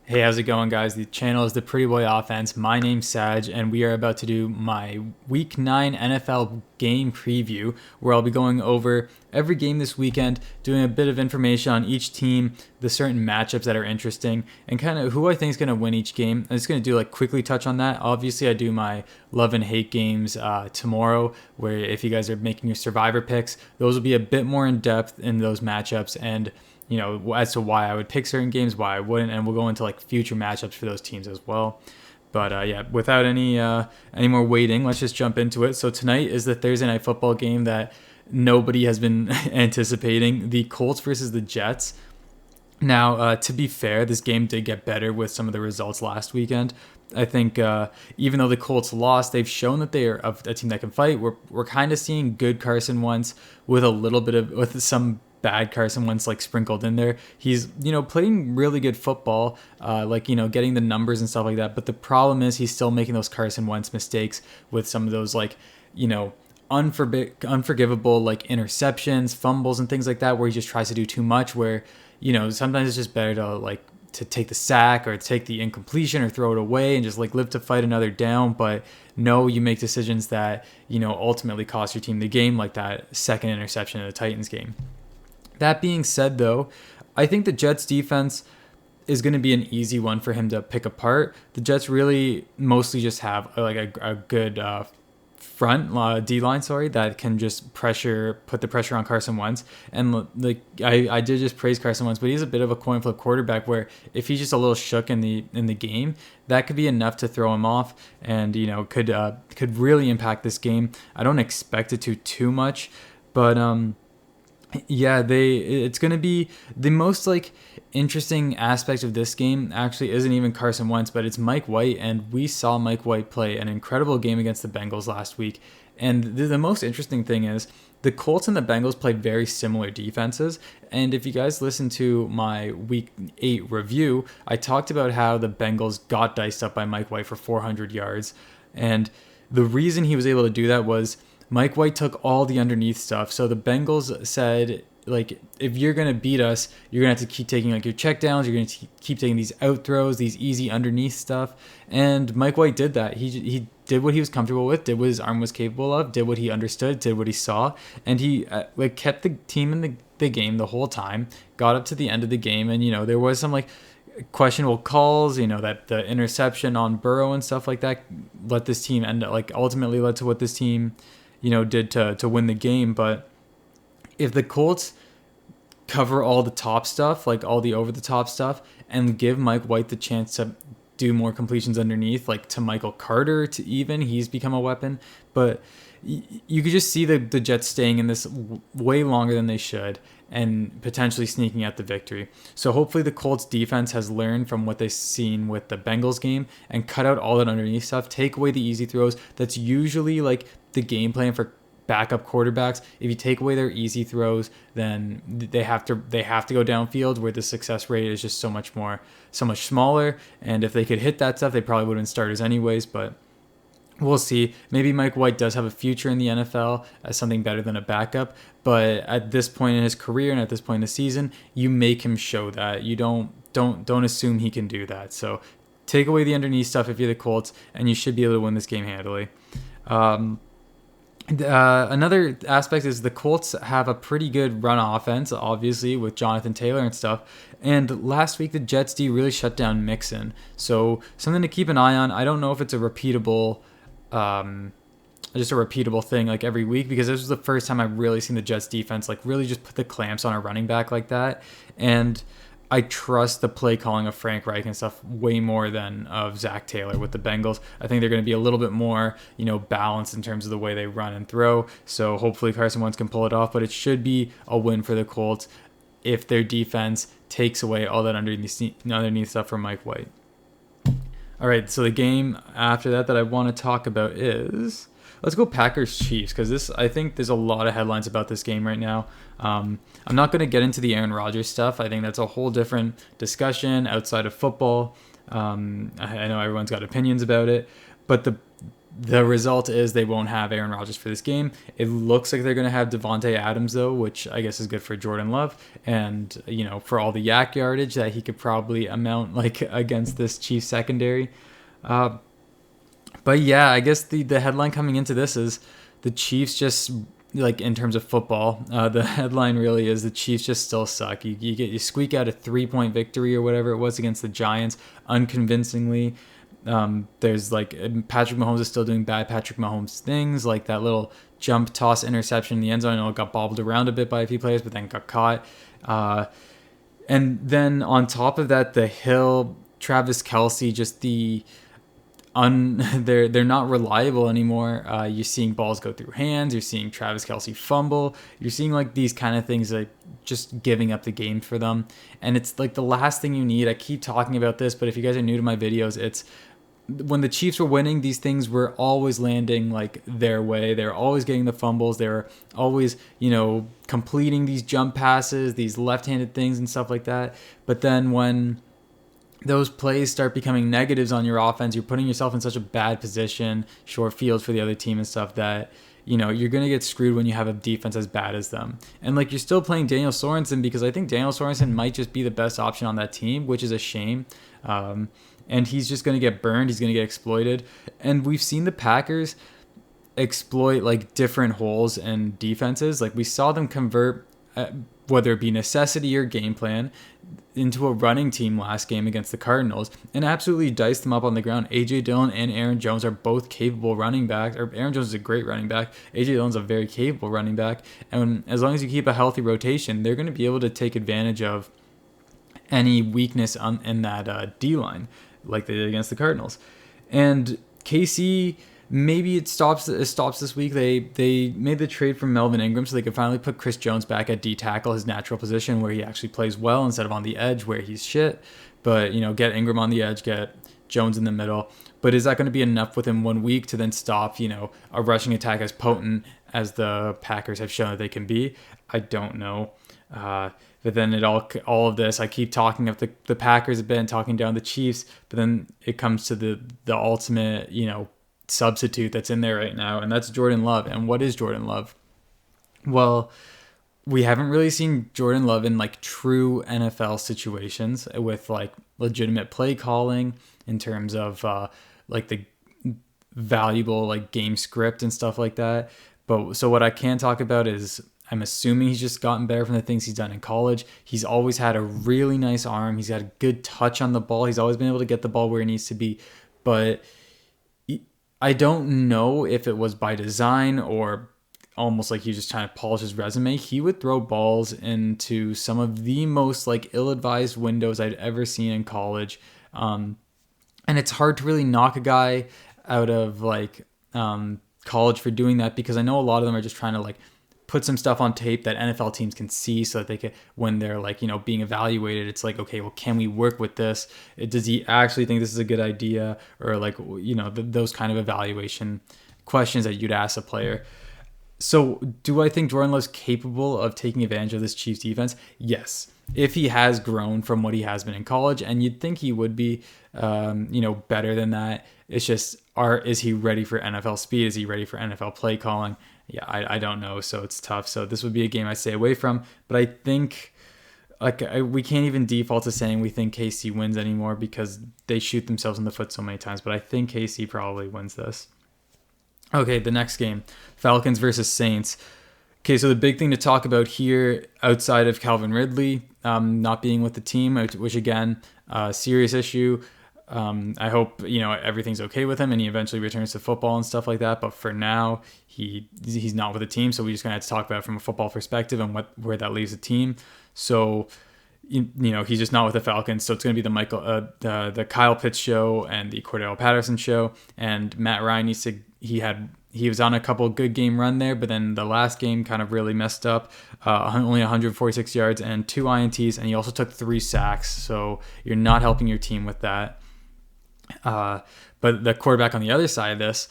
Hey, how's it going, guys? The channel is the Pretty Boy Offense. My name's Saj, and we are about to do my Week 9 NFL game preview, where I'll be going over every game this weekend, doing a bit of information on each team, the certain matchups that are interesting, and kind of who I think is going to win each game. I'm just going to do quickly touch on that. Obviously, I do my love and hate games tomorrow, where if you guys are making your survivor picks, those will be a bit more in depth in those matchups and as to why I would pick certain games, why I wouldn't, and we'll go into future matchups for those teams as well. But yeah, without any more waiting, let's just jump into it. So tonight is the Thursday night football game that nobody has been anticipating: the Colts versus the Jets. Now, to be fair, this game did get better with some of the results last weekend. I think even though the Colts lost, they've shown that they are a team that can fight. We're kind of seeing good Carson Wentz with a little bit of with some bad Carson Wentz sprinkled in there. He's playing really good football, getting the numbers and stuff like that. But the problem is he's still making those Carson Wentz mistakes with some of those unforgivable interceptions, fumbles, and things like that, where he just tries to do too much. Where sometimes it's just better to take the sack or take the incompletion or throw it away and just live to fight another down. But no, you make decisions that ultimately cost your team the game, like that second interception in the Titans game. That being said, though, I think the Jets defense is going to be an easy one for him to pick apart. The Jets really mostly just have a good front D-line, that can just put the pressure on Carson Wentz. And I did just praise Carson Wentz, but he's a bit of a coin flip quarterback where if he's just a little shook in the game, that could be enough to throw him off and could really impact this game. I don't expect it to too much, but yeah, it's going to be the most interesting aspect of this game actually isn't even Carson Wentz, but it's Mike White. And we saw Mike White play an incredible game against the Bengals last week. And the most interesting thing is the Colts and the Bengals played very similar defenses. And if you guys listen to my Week 8 review, I talked about how the Bengals got diced up by Mike White for 400 yards. And the reason he was able to do that was Mike White took all the underneath stuff. So the Bengals said, if you're going to beat us, you're going to have to keep taking your check downs. You're going to keep taking these out throws, these easy underneath stuff. And Mike White did that. He did what he was comfortable with, did what his arm was capable of, did what he understood, did what he saw. And he kept the team in the game the whole time, got up to the end of the game. And, there was some questionable calls, that the interception on Burrow and stuff like that let this team end up, ultimately led to what this team did to win the game. But if the Colts cover all the top stuff, all the over-the-top stuff, and give Mike White the chance to do more completions underneath, to Michael Carter, he's become a weapon. But you could just see the Jets staying in this way longer than they should and potentially sneaking out the victory. So hopefully the Colts defense has learned from what they've seen with the Bengals game and cut out all that underneath stuff, take away the easy throws. That's usually the game plan for backup quarterbacks. If you take away their easy throws, then they have to go downfield, where the success rate is just so much smaller. And if they could hit that stuff, they probably would have been starters anyways. But we'll see. Maybe Mike White does have a future in the NFL as something better than a backup. But at this point in his career and at this point in the season, you make him show that. You don't assume he can do that. So take away the underneath stuff if you're the Colts, and you should be able to win this game handily. Another aspect is the Colts have a pretty good run offense, obviously, with Jonathan Taylor and stuff. And last week, the Jets D really shut down Mixon. So something to keep an eye on. I don't know if it's a repeatable thing every week, because this was the first time I've really seen the Jets defense really just put the clamps on a running back like that. And I trust the play calling of Frank Reich and stuff way more than of Zach Taylor with the Bengals. I think they're going to be a little bit more, balanced in terms of the way they run and throw. So hopefully Carson Wentz can pull it off, but it should be a win for the Colts if their defense takes away all that underneath stuff from Mike White. All right, so the game after that I want to talk about is, let's go Packers-Chiefs, because I think there's a lot of headlines about this game right now. I'm not going to get into the Aaron Rodgers stuff. I think that's a whole different discussion outside of football. I know everyone's got opinions about it, but The result is they won't have Aaron Rodgers for this game. It looks like they're going to have Devontae Adams, though, which I guess is good for Jordan Love. And, for all the yak yardage that he could probably amount like against this Chiefs secondary. But yeah, I guess the headline coming into this is the Chiefs just, like, in terms of football, the headline really is the Chiefs just still suck. You squeak out a 3-point victory or whatever it was against the Giants unconvincingly. There's like Patrick Mahomes is still doing bad Patrick Mahomes things, like that little jump toss interception in the end zone. I know it got bobbled around a bit by a few players, but then got caught. And then on top of that, the Hill, Travis Kelce, just they're not reliable anymore. You're seeing balls go through hands. You're seeing Travis Kelce fumble. You're seeing like these kind of things, like just giving up the game for them. And it's like the last thing you need. I keep talking about this, but if you guys are new to my videos, it's when the Chiefs were winning, these things were always landing like their way. They're always getting the fumbles. They're always, completing these jump passes, these left-handed things and stuff like that. But then when those plays start becoming negatives on your offense, you're putting yourself in such a bad position, short field for the other team and stuff, that you're going to get screwed when you have a defense as bad as them. And like, you're still playing Daniel Sorensen, because I think Daniel Sorensen might just be the best option on that team, which is a shame. And he's just going to get burned. He's going to get exploited. And we've seen the Packers exploit like different holes in defenses. Like we saw them convert, whether it be necessity or game plan, into a running team last game against the Cardinals and absolutely diced them up on the ground. A.J. Dillon and Aaron Jones are both capable running backs. Or Aaron Jones is a great running back. A.J. Dillon's a very capable running back. And as long as you keep a healthy rotation, they're going to be able to take advantage of any weakness in that D-line, like they did against the Cardinals. And KC, maybe it stops this week. They made the trade for Melvin Ingram so they could finally put Chris Jones back at D tackle, his natural position where he actually plays well, instead of on the edge where he's shit. But get Ingram on the edge, get Jones in the middle. But is that going to be enough within 1 week to then stop a rushing attack as potent as the Packers have shown that they can be? I don't know. But then all of this, I keep talking of the Packers a bit and talking down the Chiefs, but then it comes to the ultimate, substitute that's in there right now, and that's Jordan Love. And what is Jordan Love? Well, we haven't really seen Jordan Love in like true NFL situations with like legitimate play calling in terms of like the valuable like game script and stuff like that. But so what I can talk about is, I'm assuming he's just gotten better from the things he's done in college. He's always had a really nice arm. He's got a good touch on the ball. He's always been able to get the ball where it needs to be. But I don't know if it was by design or almost like he's just trying to polish his resume. He would throw balls into some of the most like ill-advised windows I'd ever seen in college. And it's hard to really knock a guy out of like college for doing that, because I know a lot of them are just trying to like put some stuff on tape that NFL teams can see so that they can, when they're like, being evaluated, it's like, okay, well, can we work with this? Does he actually think this is a good idea? Or like, those kind of evaluation questions that you'd ask a player. So do I think Jordan Love's capable of taking advantage of this Chiefs defense? Yes. If he has grown from what he has been in college, and you'd think he would be, better than that. It's just, is he ready for NFL speed? Is he ready for NFL play calling? Yeah, I don't know. So it's tough. So this would be a game I stay away from. But I think we can't even default to saying we think KC wins anymore, because they shoot themselves in the foot so many times. But I think KC probably wins this. Okay, the next game, Falcons versus Saints. Okay, so the big thing to talk about here, outside of Calvin Ridley not being with the team, which again, serious issue. I hope everything's okay with him and he eventually returns to football and stuff like that. But for now, he's not with the team, so we just gonna have to talk about it from a football perspective and where that leaves the team. So he's just not with the Falcons. So it's gonna be the Kyle Pitts show and the Cordell Patterson show. And Matt Ryan he was on a couple good game run there, but then the last game kind of really messed up. Only 146 yards and 2 INTs, and he also took 3 sacks. So you're not helping your team with that. But the quarterback on the other side of this,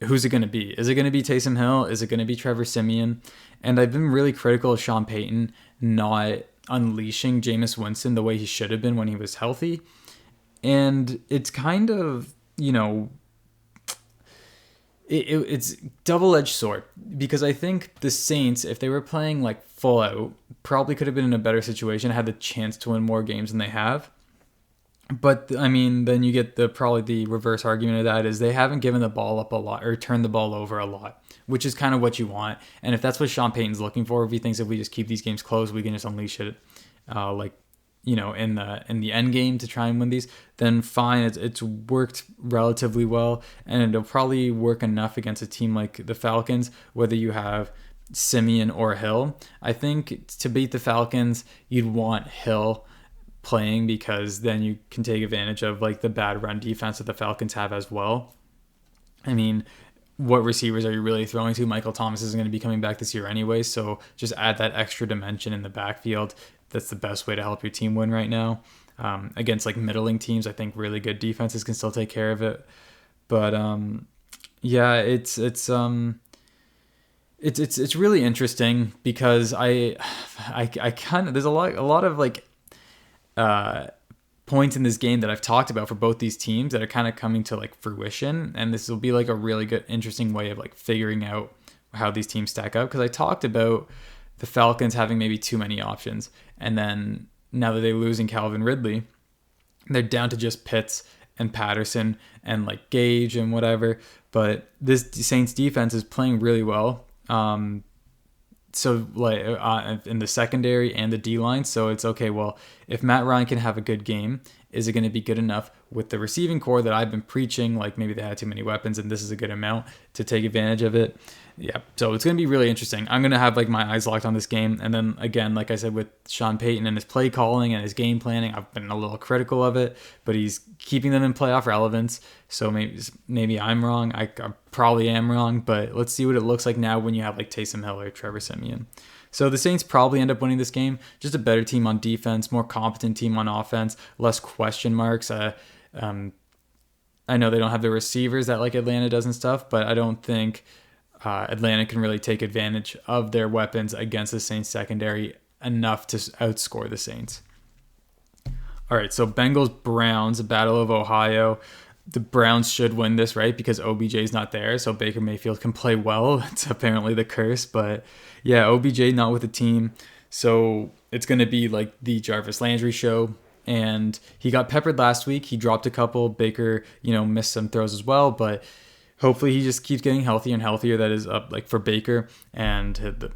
who's it going to be? Is it going to be Taysom Hill? Is it going to be Trevor Siemian? And I've been really critical of Sean Payton not unleashing Jameis Winston the way he should have been when he was healthy. And it's kind of, it's double-edged sword, because I think the Saints, if they were playing like full out, probably could have been in a better situation, had the chance to win more games than they have. But I mean, then you get probably the reverse argument of that is they haven't given the ball up a lot or turned the ball over a lot, which is kind of what you want. And if that's what Sean Payton's looking for, if he thinks if we just keep these games close, we can just unleash it, like, in the end game to try and win these, then fine. It's worked relatively well, and it'll probably work enough against a team like the Falcons, whether you have Simeon or Hill. I think to beat the Falcons, you'd want Hill playing, because then you can take advantage of like the bad run defense that the Falcons have as well. I mean, what receivers are you really throwing to? Michael Thomas isn't going to be coming back this year anyway, so just add that extra dimension in the backfield. That's the best way to help your team win right now. Against like middling teams, I think really good defenses can still take care of it. But yeah, it's really interesting, because I kind of, there's a lot of like points in this game that I've talked about for both these teams that are kind of coming to like fruition, and this will be like a really good, interesting way of like figuring out how these teams stack up. Because I talked about the Falcons having maybe too many options, and then now that they're losing Calvin Ridley, they're down to just Pitts and Patterson and like Gage and whatever. But this Saints defense is playing really well. So like in the secondary and the D line. So it's okay. Well, if Matt Ryan can have a good game, is it going to be good enough with the receiving core that I've been preaching? Like maybe they had too many weapons and this is a good amount to take advantage of it. Yeah. So it's going to be really interesting. I'm going to have like my eyes locked on this game. And then again, like I said, with Sean Payton and his play calling and his game planning, I've been a little critical of it, but he's keeping them in playoff relevance. So maybe I'm wrong. I probably am wrong, but let's see what it looks like now when you have like Taysom Hill or Trevor Siemian. So the Saints probably end up winning this game. Just a better team on defense, more competent team on offense, less question marks. I know they don't have the receivers that like Atlanta does and stuff, but I don't think Atlanta can really take advantage of their weapons against the Saints secondary enough to outscore the Saints. All right, so Bengals-Browns, Battle of Ohio. The Browns should win this, right? Because OBJ is not there, so Baker Mayfield can play well. It's apparently the curse, but yeah, OBJ not with the team, so it's going to be like the Jarvis Landry show. And he got peppered last week. He dropped a couple. Baker, missed some throws as well, but hopefully he just keeps getting healthier and healthier. That is up like for Baker, and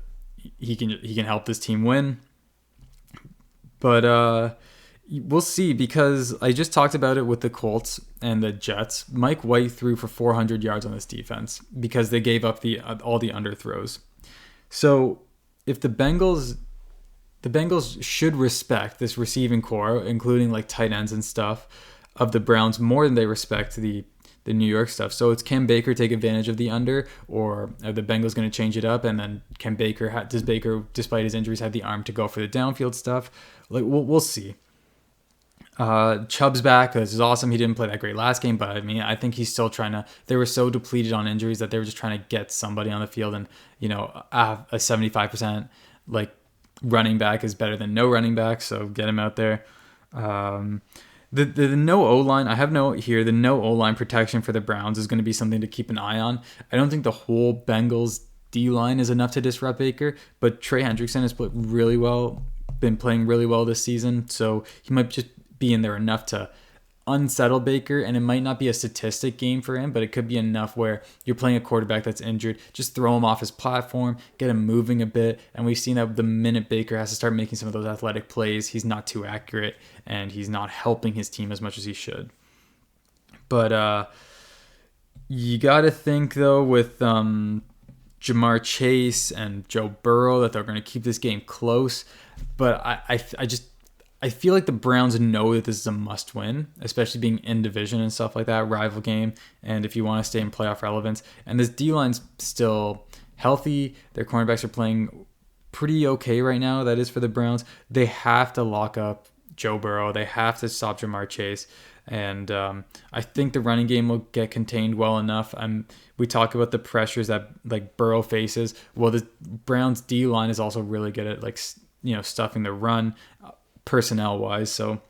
he can help this team win. But we'll see, because I just talked about it with the Colts and the Jets. Mike White threw for 400 yards on this defense because they gave up all the underthrows. So if the Bengals should respect this receiving core, including like tight ends and stuff, of the Browns more than they respect the New York stuff. So it's, can Baker take advantage of the under, or are the Bengals going to change it up? And then does Baker, despite his injuries, have the arm to go for the downfield stuff? Like we'll see. Chubb's back. This is awesome. He didn't play that great last game, but I mean, I think he's still trying to. They were so depleted on injuries that they were just trying to get somebody on the field, and a 75% like running back is better than no running back, so get him out there. The no O-line, I have note here, the no O-line protection for the Browns is going to be something to keep an eye on. I don't think the whole Bengals D-line is enough to disrupt Baker, but Trey Hendrickson has been playing really well this season, so he might just be in there enough to unsettle Baker, and it might not be a statistic game for him, but it could be enough where you're playing a quarterback that's injured, just throw him off his platform, get him moving a bit, and we've seen that the minute Baker has to start making some of those athletic plays, he's not too accurate, and he's not helping his team as much as he should. But you got to think, though, with Jamar Chase and Joe Burrow, that they're going to keep this game close, but I feel like the Browns know that this is a must-win, especially being in division and stuff like that, rival game, and if you want to stay in playoff relevance. And this D-line's still healthy. Their cornerbacks are playing pretty okay right now. That is for the Browns. They have to lock up Joe Burrow. They have to stop Jamar Chase. And I think the running game will get contained well enough. We talk about the pressures that like Burrow faces. Well, the Browns D-line is also really good at stuffing the run, personnel wise, so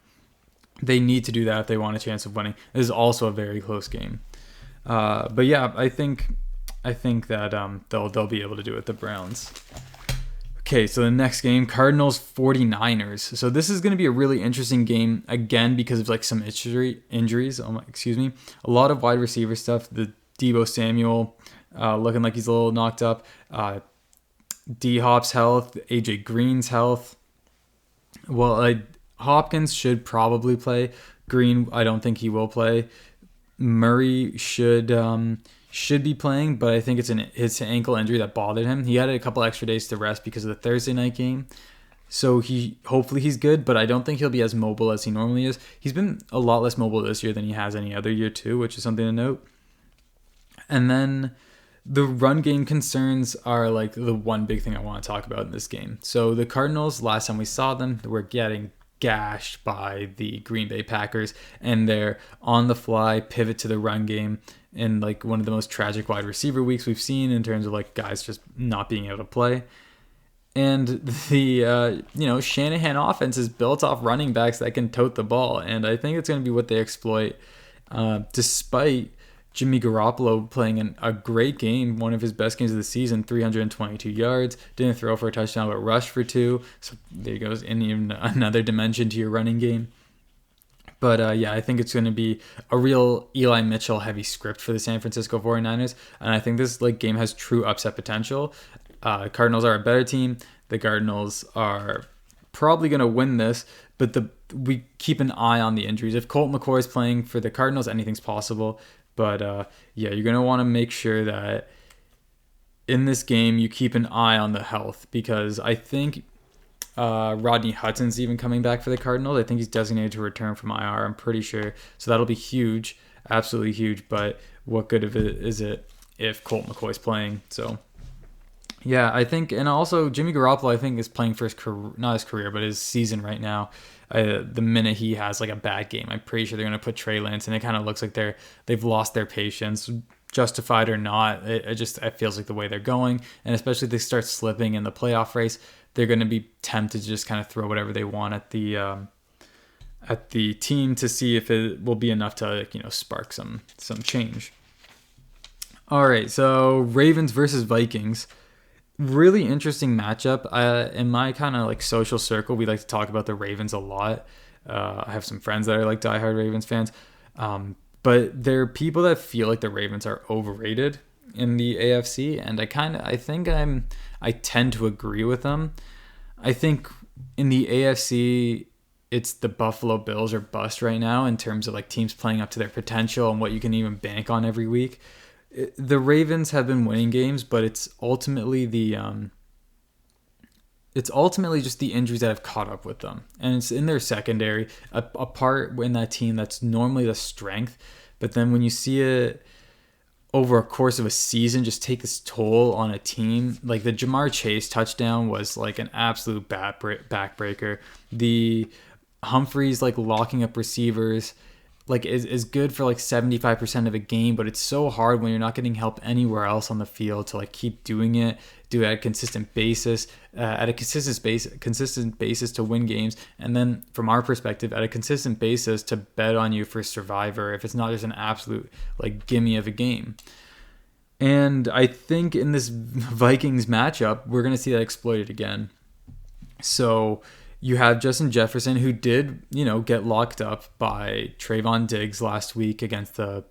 they need to do that if they want a chance of winning. This is also a very close game, but yeah, I think I think that they'll be able to do it, the Browns. Okay, so the next game, Cardinals 49ers. So this is going to be a really interesting game, again, because of like some injuries. Excuse me. A lot of wide receiver stuff. The Deebo Samuel looking like he's a little knocked up. D-Hop's health. AJ Green's health. Well, Hopkins should probably play. Green, I don't think he will play. Murray should be playing, but I think it's an ankle injury that bothered him. He had a couple extra days to rest because of the Thursday night game. So hopefully he's good, but I don't think he'll be as mobile as he normally is. He's been a lot less mobile this year than he has any other year too, which is something to note. And then the run game concerns are like the one big thing I want to talk about in this game. So the Cardinals, last time we saw them, were getting gashed by the Green Bay Packers, and their on the fly pivot to the run game in like one of the most tragic wide receiver weeks we've seen in terms of like guys just not being able to play. And the Shanahan offense is built off running backs that can tote the ball, and I think it's going to be what they exploit, despite Jimmy Garoppolo playing a great game, one of his best games of the season, 322 yards, didn't throw for a touchdown but rushed for 2. So there goes in even another dimension to your running game. But I think it's going to be a real Eli Mitchell heavy script for the San Francisco 49ers, and I think this game has true upset potential. Cardinals are a better team. The Cardinals are probably going to win this, but we keep an eye on the injuries. If Colt McCoy is playing for the Cardinals, anything's possible. But you're going to want to make sure that in this game you keep an eye on the health, because I think Rodney Hudson's even coming back for the Cardinals. I think he's designated to return from IR, I'm pretty sure. So that'll be huge, absolutely huge. But what good of it is it if Colt McCoy's playing? So yeah, I think, and also Jimmy Garoppolo, I think, is playing for his career, not his career, but his season right now. The minute he has like a bad game, I'm pretty sure they're going to put Trey Lance, and it kind of looks like they've lost their patience, justified or not. It feels like the way they're going, and especially if they start slipping in the playoff race, they're going to be tempted to just kind of throw whatever they want at the team to see if it will be enough to spark some change. All right, so Ravens versus Vikings. Really interesting matchup. In my kind of like social circle, we like to talk about the Ravens a lot. I have some friends that are like diehard Ravens fans, but there are people that feel like the Ravens are overrated in the AFC, and I tend to agree with them. I think in the AFC, it's the Buffalo Bills or bust right now in terms of like teams playing up to their potential and what you can even bank on every week. The Ravens have been winning games, but it's ultimately just the injuries that have caught up with them, and it's in their secondary, a part in that team that's normally the strength. But then when you see it over a course of a season just take this toll on a team, like the Jamar Chase touchdown was like an absolute backbreaker. The Humphreys like locking up receivers like is good for like 75% of a game, but it's so hard when you're not getting help anywhere else on the field to like keep doing it, do it at a consistent basis, to win games. And then from our perspective, at a consistent basis to bet on you for survivor, if it's not just an absolute like gimme of a game. And I think in this Vikings matchup, we're going to see that exploited again. So you have Justin Jefferson, who did, get locked up by Trayvon Diggs last week against the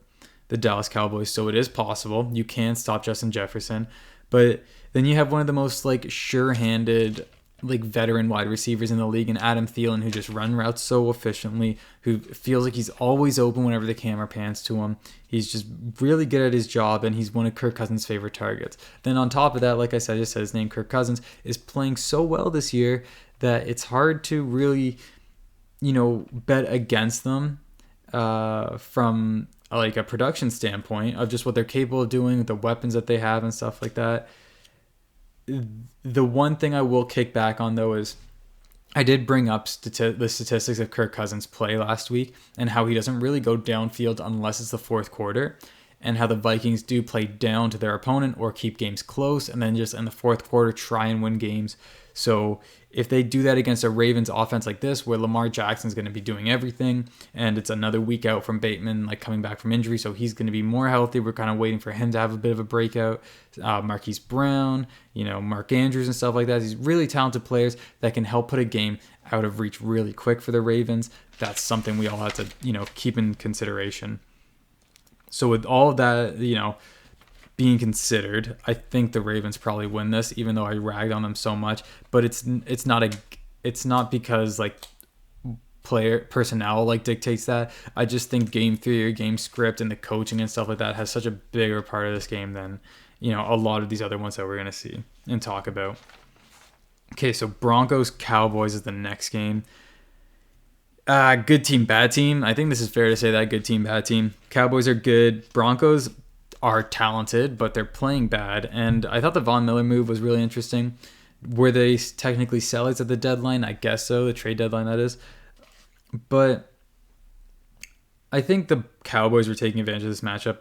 Dallas Cowboys. So it is possible. You can stop Justin Jefferson. But then you have one of the most like sure-handed like veteran wide receivers in the league, and Adam Thielen, who just run routes so efficiently, who feels like he's always open whenever the camera pans to him. He's just really good at his job, and he's one of Kirk Cousins' favorite targets. Then on top of that, like I said, I just said his name, Kirk Cousins is playing so well this year that it's hard to really, bet against them from like a production standpoint of just what they're capable of doing with the weapons that they have and stuff like that. The one thing I will kick back on, though, is I did bring up the statistics of Kirk Cousins' play last week and how he doesn't really go downfield unless it's the fourth quarter. and how the Vikings do play down to their opponent or keep games close and then just in the fourth quarter try and win games. So if they do that against a Ravens offense like this, where Lamar Jackson's going to be doing everything, and it's another week out from Bateman, like coming back from injury, so he's going to be more healthy. We're kind of waiting for him to have a bit of a breakout. Marquise Brown, Mark Andrews and stuff like that. These really talented players that can help put a game out of reach really quick for the Ravens. That's something we all have to, keep in consideration. So with all of that, being considered, I think the Ravens probably win this, even though I ragged on them so much. But it's not because like player personnel like dictates that. I just think game theory, game script, and the coaching and stuff like that has such a bigger part of this game than a lot of these other ones that we're gonna see and talk about. Okay, so Broncos Cowboys is the next game. Good team, bad team. I think this is fair to say that. Good team, bad team. Cowboys are good. Broncos are talented, but they're playing bad. And I thought the Von Miller move was really interesting. Were they technically sellers at the deadline? I guess so, the trade deadline, that is. But I think the Cowboys were taking advantage of this matchup,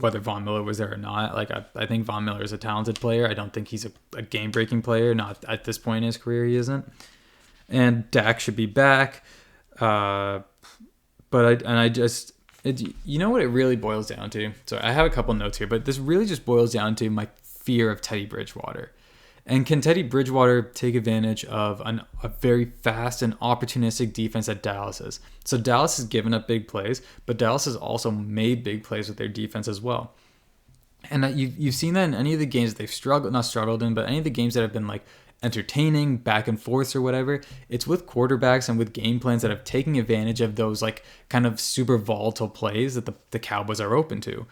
whether Von Miller was there or not. Like, I think Von Miller is a talented player. I don't think he's a game-breaking player. Not at this point in his career, he isn't. And Dak should be back. You know what it really boils down to? So I have a couple notes here, but this really just boils down to my fear of Teddy Bridgewater. And can Teddy Bridgewater take advantage of a very fast and opportunistic defense that Dallas is? So Dallas has given up big plays, but Dallas has also made big plays with their defense as well. And you've seen that in any of the games that they've not struggled in, but any of the games that have been like entertaining, back and forth or whatever, it's with quarterbacks and with game plans that have taken advantage of those like kind of super volatile plays that the Cowboys are open to.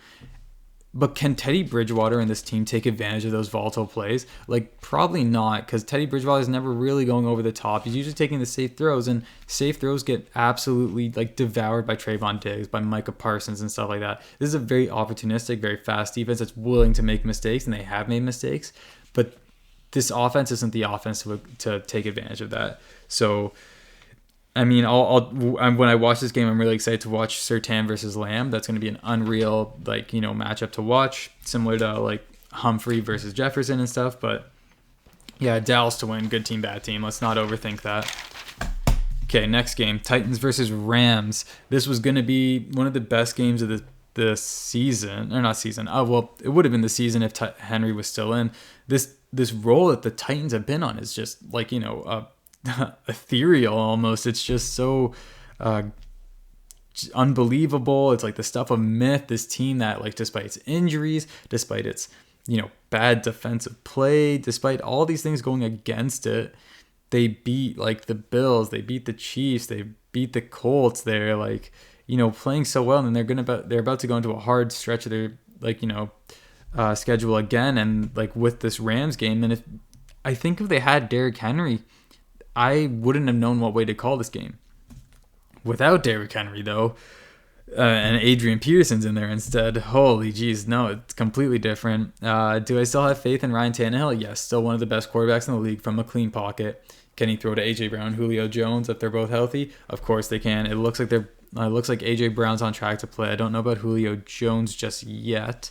But can Teddy Bridgewater and this team take advantage of those volatile plays? Like, probably not, because Teddy Bridgewater is never really going over the top. He's usually taking the safe throws, and safe throws get absolutely like devoured by Trayvon Diggs, by Micah Parsons and stuff like that. This is a very opportunistic, very fast defense that's willing to make mistakes, and they have made mistakes. But this offense isn't the offense to take advantage of that. So, I mean, when I watch this game, I'm really excited to watch Surtain versus Lamb. That's going to be an unreal, matchup to watch, similar to like Humphrey versus Jefferson and stuff. But yeah, Dallas to win. Good team, bad team. Let's not overthink that. Okay, next game, Titans versus Rams. This was going to be one of the best games of the season, or not season. Oh well, it would have been the season if Henry was still in. This role that the Titans have been on is just like ethereal almost. It's just so unbelievable. It's like the stuff of myth. This team that, like, despite its injuries, despite its bad defensive play, despite all these things going against it, they beat like the Bills, they beat the Chiefs, they beat the Colts. They're like playing so well, and they're about to go into a hard stretch of their schedule again, and like with this Rams game. And if they had Derrick Henry, I wouldn't have known what way to call this game. Without Derrick Henry, though, and Adrian Peterson's in there instead, holy geez, no, it's completely different. Do I still have faith in Ryan Tannehill? Yes, still one of the best quarterbacks in the league from a clean pocket. Can he throw to A.J. Brown, Julio Jones if they're both healthy? Of course they can. It looks like A.J. Brown's on track to play. I don't know about Julio Jones just yet,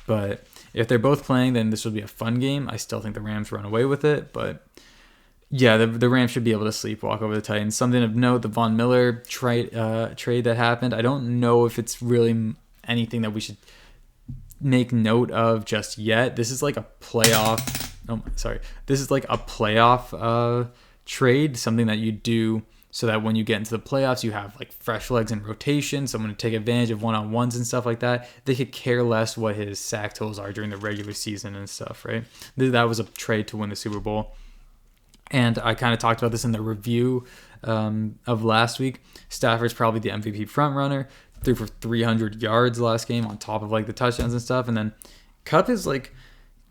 but if they're both playing, then this will be a fun game. I still think the Rams run away with it, but yeah, the Rams should be able to sleepwalk over the Titans. Something of note, the Von Miller trade that happened. I don't know if it's really anything that we should make note of just yet. This is like a playoff. This is like a playoff trade, something that you do so that when you get into the playoffs, you have like fresh legs in rotation, someone to take advantage of one-on-ones and stuff like that. They could care less what his sack totals are during the regular season and stuff, right? That was a trade to win the Super Bowl. And I kind of talked about this in the review of last week. Stafford's probably the MVP frontrunner. Threw for 300 yards last game on top of like the touchdowns and stuff. And then Kupp is like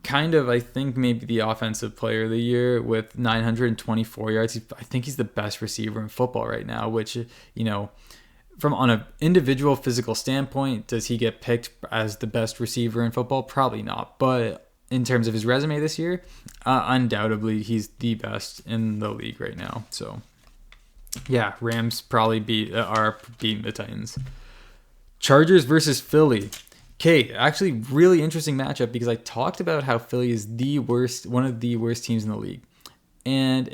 kind of, I think, maybe the offensive player of the year with 924 yards. I think he's the best receiver in football right now, which, from on an individual physical standpoint, does he get picked as the best receiver in football? Probably not. But in terms of his resume this year, undoubtedly he's the best in the league right now. So yeah, Rams probably are beating the Titans. Chargers versus Philly. Okay, actually, really interesting matchup because I talked about how Philly is one of the worst teams in the league. And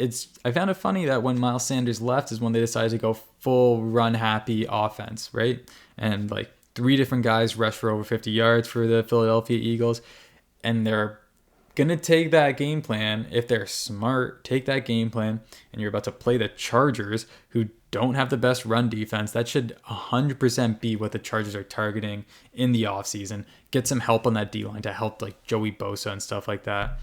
I found it funny that when Miles Sanders left is when they decided to go full run happy offense, right? And like 3 different guys rushed for over 50 yards for the Philadelphia Eagles. And they're going to take that game plan. If they're smart, take that game plan. And you're about to play the Chargers, who don't have the best run defense. That should 100% be what the Chargers are targeting in the offseason. Get some help on that D-line to help like Joey Bosa and stuff like that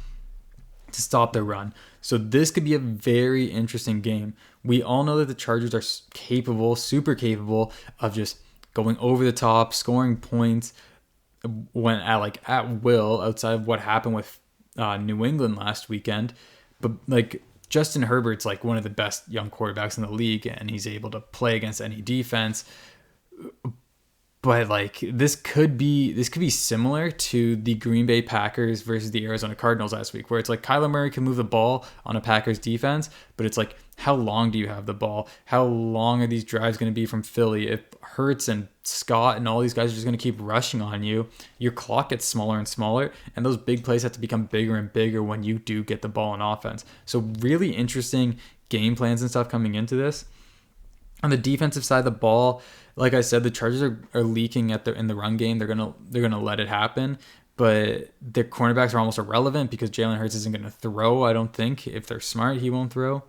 to stop the run. So this could be a very interesting game. We all know that the Chargers are capable, super capable of just going over the top, scoring points when at will outside of what happened with New England last weekend. But like Justin Herbert's like one of the best young quarterbacks in the league, and he's able to play against any defense. But like this could be similar to the Green Bay Packers versus the Arizona Cardinals last week, where it's like Kyler Murray can move the ball on a Packers defense, but it's like, how long do you have the ball? How long are these drives going to be from Philly? If Hurts and Scott and all these guys are just going to keep rushing on you, your clock gets smaller and smaller, and those big plays have to become bigger and bigger when you do get the ball in offense. So really interesting game plans and stuff coming into this. On the defensive side of the ball, like I said, the Chargers are leaking in the run game. They're gonna let it happen, but their cornerbacks are almost irrelevant because Jalen Hurts isn't gonna throw. I don't think. If they're smart, he won't throw.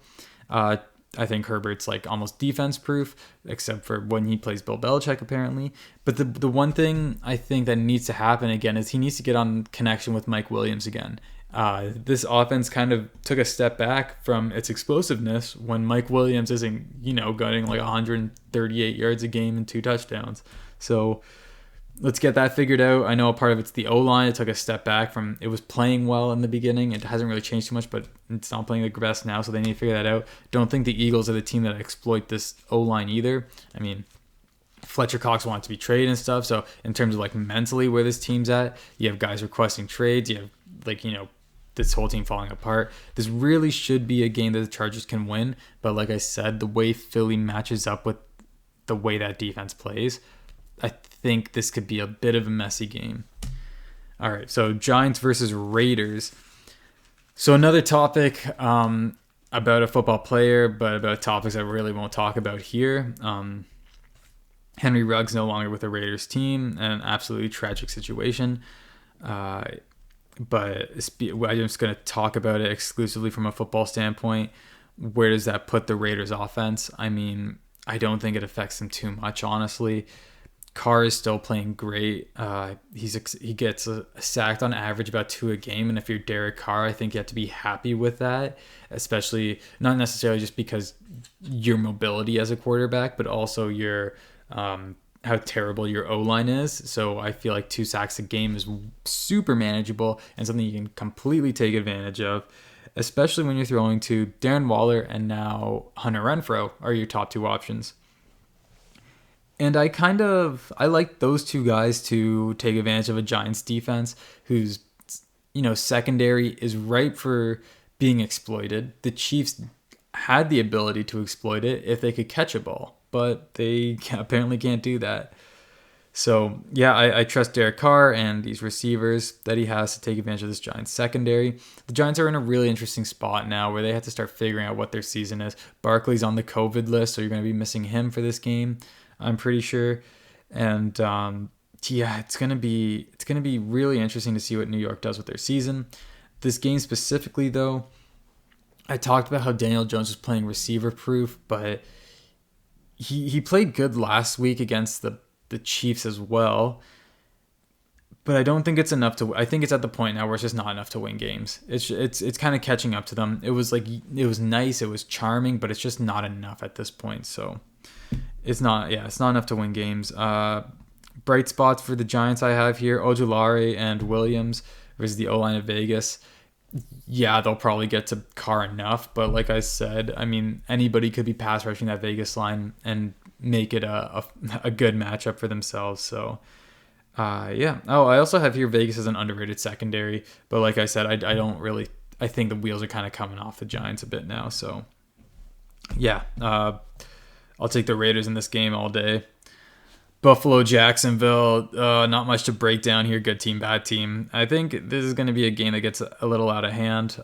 I think Herbert's like almost defense proof, except for when he plays Bill Belichick apparently. But the one thing I think that needs to happen again is he needs to get on connection with Mike Williams again. This offense kind of took a step back from its explosiveness when Mike Williams isn't, gunning like 138 yards a game and 2 touchdowns. So let's get that figured out. I know a part of it's the O-line. It took a step back from, it was playing well in the beginning. It hasn't really changed too much, but it's not playing the best now, so they need to figure that out. Don't think the Eagles are the team that exploit this O-line either. I mean, Fletcher Cox wants to be traded and stuff. So in terms of like mentally where this team's at, you have guys requesting trades. You have this whole team falling apart. This really should be a game that the Chargers can win. But like I said, the way Philly matches up with the way that defense plays, I think this could be a bit of a messy game. All right, so Giants versus Raiders. So another topic about a football player, but about topics I really won't talk about here. Henry Ruggs no longer with the Raiders team, an absolutely tragic situation. But I'm just going to talk about it exclusively from a football standpoint. Where does that put the Raiders offense? I mean, I don't think it affects them too much, honestly. Carr is still playing great. He gets sacked on average about 2 a game. And if you're Derek Carr, I think you have to be happy with that, especially not necessarily just because your mobility as a quarterback, but also your how terrible your O-line is. So I feel like 2 sacks a game is super manageable and something you can completely take advantage of, especially when you're throwing to Darren Waller and now Hunter Renfrow are your top 2 options. And I like those 2 guys to take advantage of a Giants defense whose, secondary is ripe for being exploited. The Chiefs had the ability to exploit it if they could catch a ball, but they apparently can't do that. So, yeah, I trust Derek Carr and these receivers that he has to take advantage of this Giants secondary. The Giants are in a really interesting spot now where they have to start figuring out what their season is. Barkley's on the COVID list, so you're going to be missing him for this game, I'm pretty sure. And it's going to be really interesting to see what New York does with their season. This game specifically, though, I talked about how Daniel Jones was playing receiver proof, but he played good last week against the Chiefs as well. But I don't think it's enough to. I think it's at the point now where it's just not enough to win games. It's kind of catching up to them. It was nice, it was charming, but it's just not enough at this point. So it's not enough to win games. Bright spots for the Giants I have here: Ojulari and Williams versus the O-line of Vegas. Yeah, they'll probably get to Carr enough, but like I said, I mean, anybody could be pass rushing that Vegas line and make it a good matchup for themselves. So, yeah. Oh, I also have here Vegas as an underrated secondary, but like I said, I think the wheels are kind of coming off the Giants a bit now. So, yeah, I'll take the Raiders in this game all day. Buffalo, Jacksonville, not much to break down here. Good team, bad team. I think this is going to be a game that gets a little out of hand.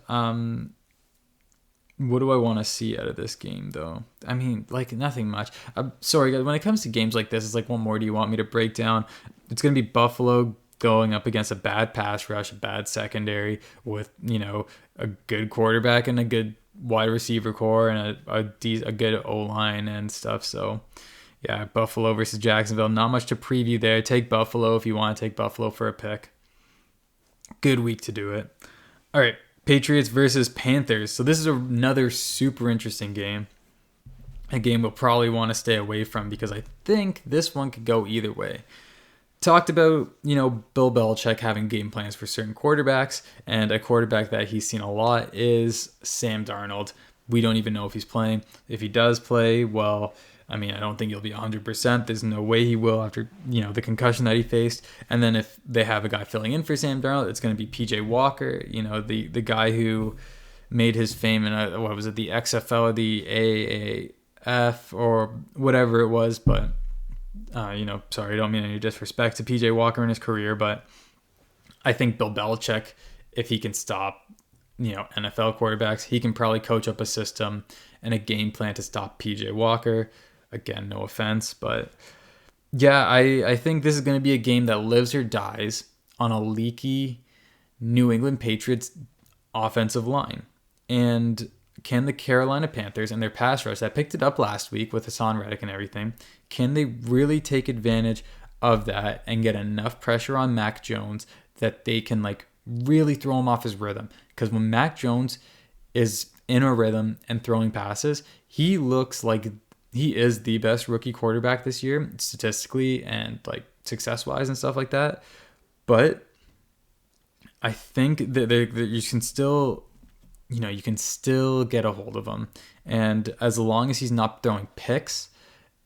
What do I want to see out of this game, though? I mean, like, nothing much. Sorry, guys. When it comes to games like this, it's like, what more do you want me to break down? It's going to be Buffalo going up against a bad pass rush, a bad secondary with, a good quarterback and a good wide receiver core and a good O-line and stuff. So, yeah, Buffalo versus Jacksonville. Not much to preview there. Take Buffalo if you want to take Buffalo for a pick. Good week to do it. All right. Patriots versus Panthers. So this is another super interesting game. A game we'll probably want to stay away from because I think this one could go either way. Talked about, Bill Belichick having game plans for certain quarterbacks, and a quarterback that he's seen a lot is Sam Darnold. We don't even know if he's playing. If he does play, well, I mean, I don't think he'll be 100%. There's no way he will after, the concussion that he faced. And then if they have a guy filling in for Sam Darnold, it's going to be PJ Walker, the guy who made his fame in, the XFL or the AAF or whatever it was. But, sorry, I don't mean any disrespect to PJ Walker in his career. But I think Bill Belichick, if he can stop, NFL quarterbacks, he can probably coach up a system and a game plan to stop PJ Walker. Again, no offense, but yeah, I think this is going to be a game that lives or dies on a leaky New England Patriots offensive line. And can the Carolina Panthers and their pass rush that picked it up last week with Hassan Reddick and everything, can they really take advantage of that and get enough pressure on Mac Jones that they can really throw him off his rhythm? Because when Mac Jones is in a rhythm and throwing passes, he looks like he is the best rookie quarterback this year, statistically and success-wise and stuff like that. But I think that you can still, you can still get a hold of him. And as long as he's not throwing picks,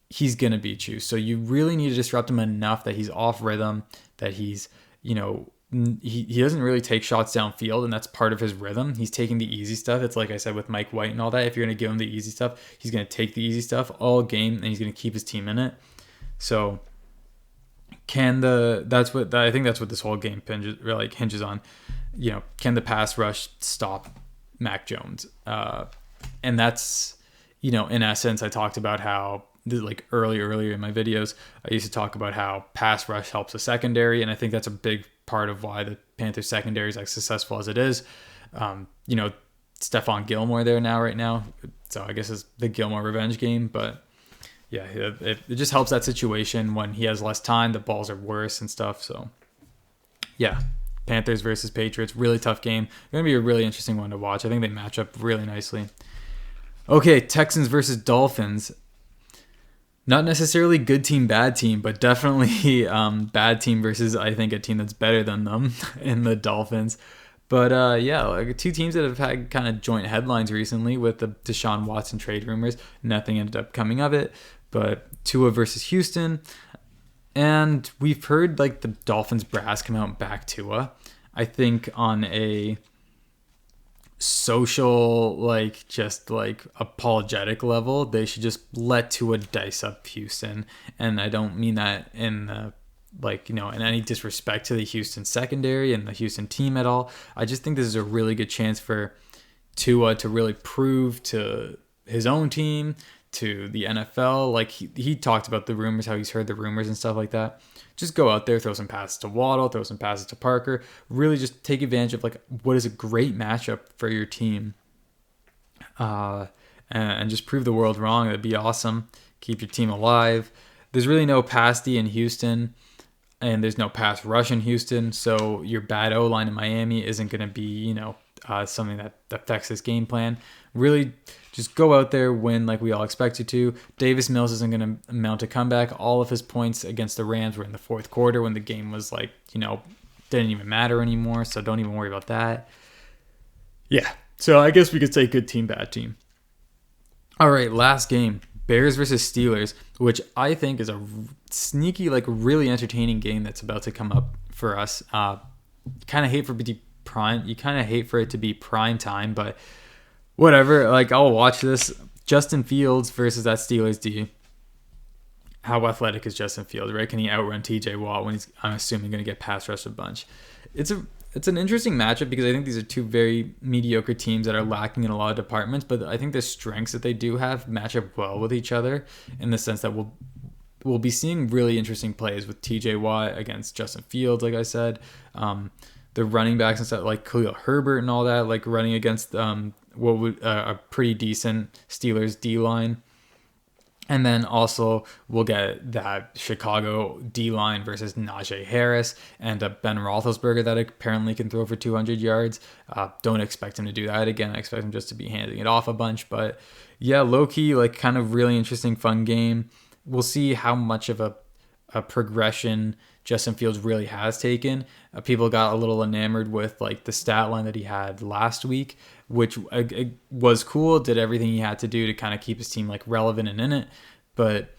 he's going to beat you. So you really need to disrupt him enough that he's off rhythm, that he's, he doesn't really take shots downfield, and that's part of his rhythm. He's taking the easy stuff. It's like I said with Mike White and all that. If you're going to give him the easy stuff, he's going to take the easy stuff all game, and he's going to keep his team in it. So I think that's what this whole game hinges on. Can the pass rush stop Mac Jones? And that's, in essence, I talked about how earlier in my videos, I used to talk about how pass rush helps the secondary, and I think that's a big part of why the Panthers secondary is as successful as it is. Stephon Gilmore there right now, so I guess it's the Gilmore revenge game. But yeah, it just helps that situation when he has less time, the balls are worse and stuff. So yeah, Panthers versus Patriots, really tough game. Going to be a really interesting one to watch. I think they match up really nicely. Okay, Texans versus Dolphins. Not necessarily good team, bad team, but definitely bad team versus, I think, a team that's better than them in the Dolphins. But two teams that have had kind of joint headlines recently with the Deshaun Watson trade rumors. Nothing ended up coming of it. But Tua versus Houston. And we've heard the Dolphins brass come out and back Tua. I think on a social, apologetic level, they should just let Tua dice up Houston. And I don't mean that in in any disrespect to the Houston secondary and the Houston team at all. I just think this is a really good chance for Tua to really prove to his own team, to the NFL. He talked about the rumors, how he's heard the rumors and stuff like that. Just go out there, throw some passes to Waddle, throw some passes to Parker. Really just take advantage of what is a great matchup for your team. And just prove the world wrong. That'd be awesome. Keep your team alive. There's really no pass D in Houston, and there's no pass rush in Houston. So your bad O-line in Miami isn't going to be, something that affects this game plan. Really just go out there, win like we all expect you to. Davis Mills isn't going to mount a comeback. All of his points against the Rams were in the fourth quarter when the game was didn't even matter anymore. So don't even worry about that. Yeah. So I guess we could say good team, bad team. All right. Last game, Bears versus Steelers, which I think is a sneaky, really entertaining game that's about to come up for us. Kind of hate for it to be prime. You kind of hate for it to be prime time, but whatever. I'll watch this. Justin Fields versus that Steelers D. how athletic is Justin Fields, right? Can he outrun TJ Watt when he's, I'm assuming, going to get pass rushed a bunch? It's an interesting matchup because I think these are two very mediocre teams that are lacking in a lot of departments, but I think the strengths that they do have match up well with each other in the sense that we'll be seeing really interesting plays with TJ Watt against Justin Fields, like I said. The running backs and stuff like Khalil Herbert and all that, like running against what would a pretty decent Steelers D line. And then also we'll get that Chicago D-line versus Najee Harris and Ben Roethlisberger that apparently can throw for 200 yards. Don't expect him to do that again. I expect him just to be handing it off a bunch. But yeah, low-key, like kind of really interesting, fun game. We'll see how much of a progression Justin Fields really has taken. People got a little enamored with like the stat line that he had last week, which was cool, did everything he had to do to kind of keep his team like relevant and in it. But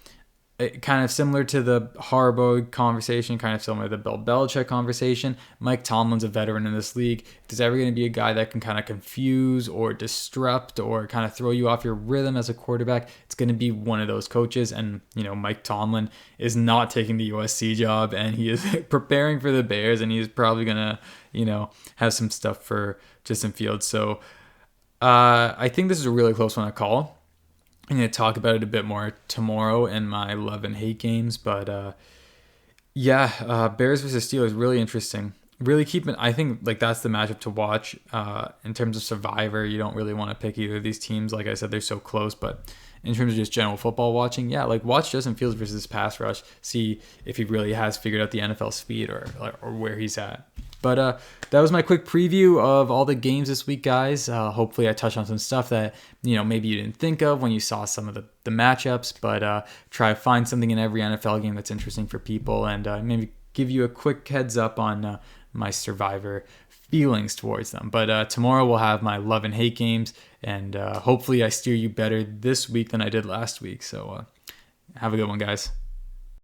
kind of similar to the Harbaugh conversation, kind of similar to the Bill Belichick conversation, Mike Tomlin's a veteran in this league. If there's ever going to be a guy that can kind of confuse or disrupt or kind of throw you off your rhythm as a quarterback, it's going to be one of those coaches. And, Mike Tomlin is not taking the USC job, and he is preparing for the Bears, and he's probably going to, have some stuff for Justin Fields. So I think this is a really close one to call. I'm going to talk about it a bit more tomorrow in my love and hate games. But Bears versus Steelers, really interesting. Really I think like that's the matchup to watch. In terms of Survivor, you don't really want to pick either of these teams. Like I said, they're so close. But in terms of just general football watching, like watch Justin Fields versus pass rush. See if he really has figured out the NFL speed or where he's at. But that was my quick preview of all the games this week, guys. Hopefully I touched on some stuff that, maybe you didn't think of when you saw some of the matchups. But try to find something in every NFL game that's interesting for people, and maybe give you a quick heads up on my Survivor feelings towards them. But tomorrow we'll have my love and hate games, and hopefully I steer you better this week than I did last week. So have a good one, guys.